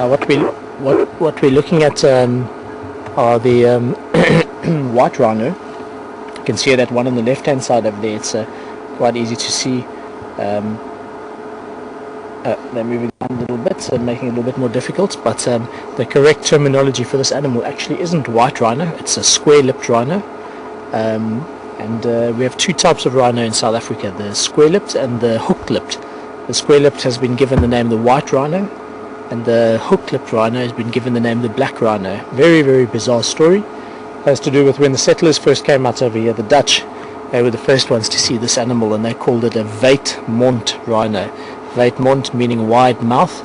Now what we're looking at are the white rhino. You can see that one on the left hand side over there. It's quite easy to see. They're moving down a little bit, making it a little bit more difficult, but the correct terminology for this animal actually isn't white rhino, it's a square-lipped rhino. And we have two types of rhino in South Africa, the square-lipped and the hook-lipped. The square-lipped has been given the name the white rhino, and the hook-lipped rhino has been given the name the black rhino. Very, very bizarre story. It has to do with when the settlers first came out over here, the Dutch. They were the first ones to see this animal, and they called it a Weitmond rhino. Weitmond meaning wide mouth.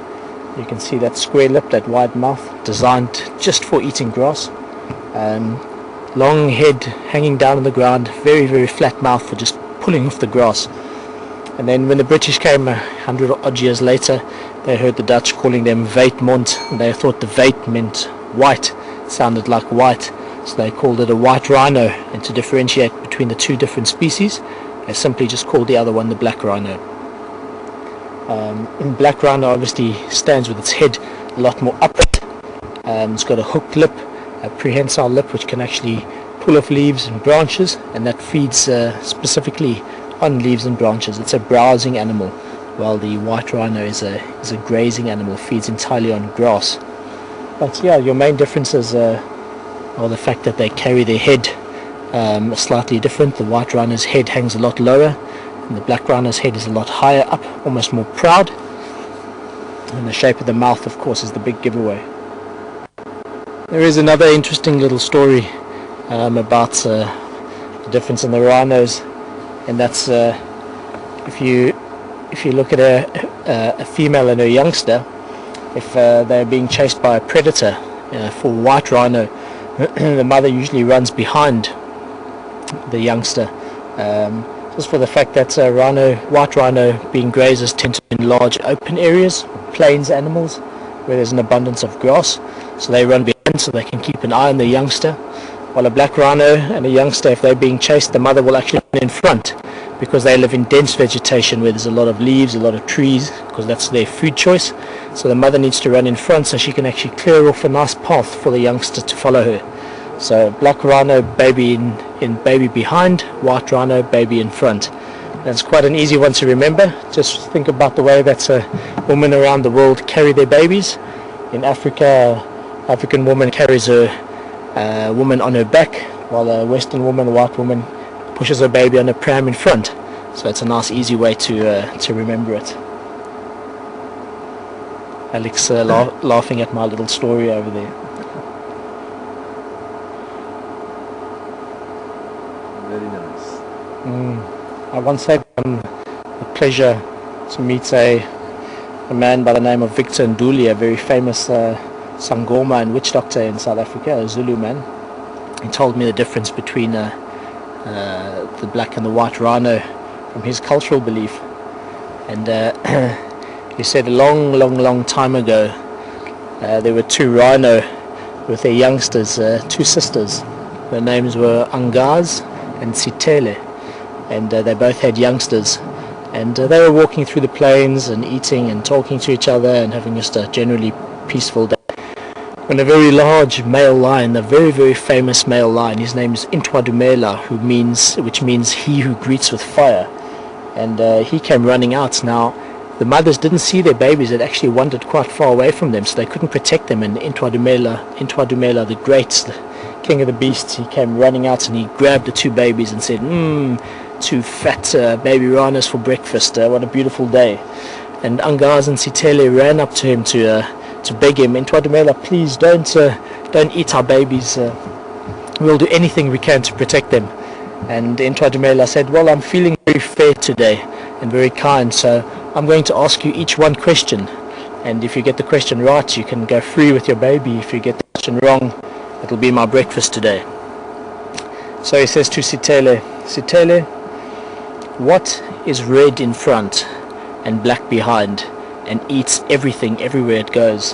You can see that square-lipped, that wide mouth, designed just for eating grass. Long head hanging down on the ground, very, very flat mouth for just pulling off the grass. And then when the British came 100 odd years later, they heard the Dutch calling them Weitmond, and they thought the Weit meant white. It sounded like white, so they called it a white rhino. And to differentiate between the two different species, they simply just called the other one the black rhino. Black rhino obviously stands with its head a lot more upright. It's got a hooked lip, a prehensile lip which can actually pull off leaves and branches, and that feeds specifically on leaves and branches. It's a browsing animal, while the white rhino is a grazing animal, feeds entirely on grass. But yeah, your main differences are the fact that they carry their head slightly different. The white rhino's head hangs a lot lower, and the black rhino's head is a lot higher up, almost more proud. And the shape of the mouth, of course, is the big giveaway. There is another interesting little story about the difference in the rhinos, and that's if you look at a female and her youngster, if they're being chased by a predator, for white rhino, the mother usually runs behind the youngster, just for the fact that white rhino being grazers tend to be in large open areas, plains animals, where there's an abundance of grass, so they run behind so they can keep an eye on the youngster. While a black rhino and a youngster, if they're being chased, the mother will actually run in front, because they live in dense vegetation where there's a lot of leaves, a lot of trees, because that's their food choice. So the mother needs to run in front so she can actually clear off a nice path for the youngster to follow her. So black rhino, baby in baby behind, white rhino, baby in front. And it's quite an easy one to remember. Just think about the way that women around the world carry their babies. In Africa, African woman carries her woman on her back, while a Western woman, a white woman, pushes her baby on a pram in front. So it's a nice easy way to remember it. Alex laughing at my little story over there. Very nice. I once had the pleasure to meet a man by the name of Victor Nduli, a very famous Sangoma and witch doctor in South Africa, a Zulu man. He told me the difference between the black and the white rhino from his cultural belief. And he said a long time ago there were two rhino with their youngsters, two sisters. Their names were Angaz and Sitele, and they both had youngsters, and they were walking through the plains and eating and talking to each other and having just a generally peaceful day, when a very large male lion, a very, very famous male lion, his name is Intwadumela, which means he who greets with fire, and he came running out. Now the mothers didn't see their babies, it actually wandered quite far away from them, so they couldn't protect them, and Intwadumela, the great king of the beasts, he came running out and he grabbed the two babies and said, two fat baby rhinos for breakfast, what a beautiful day. And Angaz and Sitele ran up to him to beg him, Intwadumela, please don't eat our babies, we'll do anything we can to protect them. And Intwadumela said, well, I'm feeling very fair today and very kind, so I'm going to ask you each one question, and if you get the question right you can go free with your baby. If you get the question wrong, it'll be my breakfast today. So he says to Sitele, Sitele, what is red in front and black behind and eats everything everywhere it goes?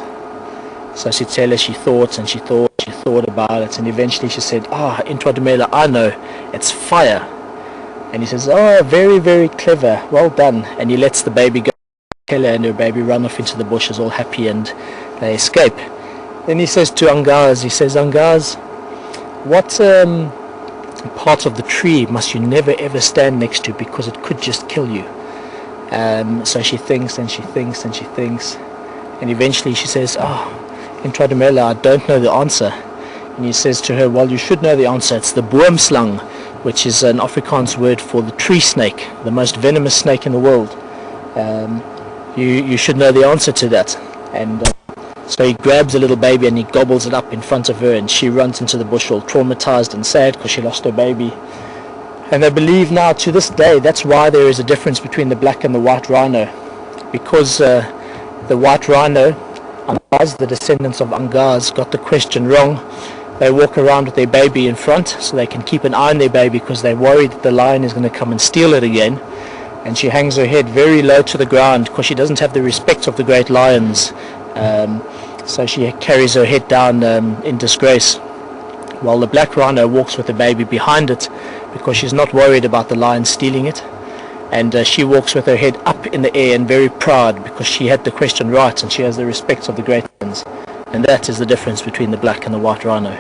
So Sitele, she thought and she thought about it, and eventually she said, Intwadumela, I know, it's fire. And he says, oh, very, very clever, well done. And he lets the baby go. Sitele and her baby run off into the bushes all happy, and they escape. Then he says to Angaz, he says, Angaz, what part of the tree must you never ever stand next to, because it could just kill you? So she thinks and she thinks and she thinks, and eventually she says, Intradimela, I don't know the answer. And he says to her, well, you should know the answer. It's the boomslang, which is an Afrikaans word for the tree snake, the most venomous snake in the world. You should know the answer to that. And so he grabs a little baby and he gobbles it up in front of her, and she runs into the bush all traumatized and sad because she lost her baby. And they believe now to this day that's why there is a difference between the black and the white rhino, because the white rhino, Angaz, the descendants of Angaz, got the question wrong. They walk around with their baby in front so they can keep an eye on their baby, because they're worried that the lion is going to come and steal it again. And she hangs her head very low to the ground because she doesn't have the respect of the great lions. So she carries her head down in disgrace, while the black rhino walks with the baby behind it because she's not worried about the lion stealing it. And she walks with her head up in the air and very proud because she had the question right and she has the respect of the great lions. And that is the difference between the black and the white rhino.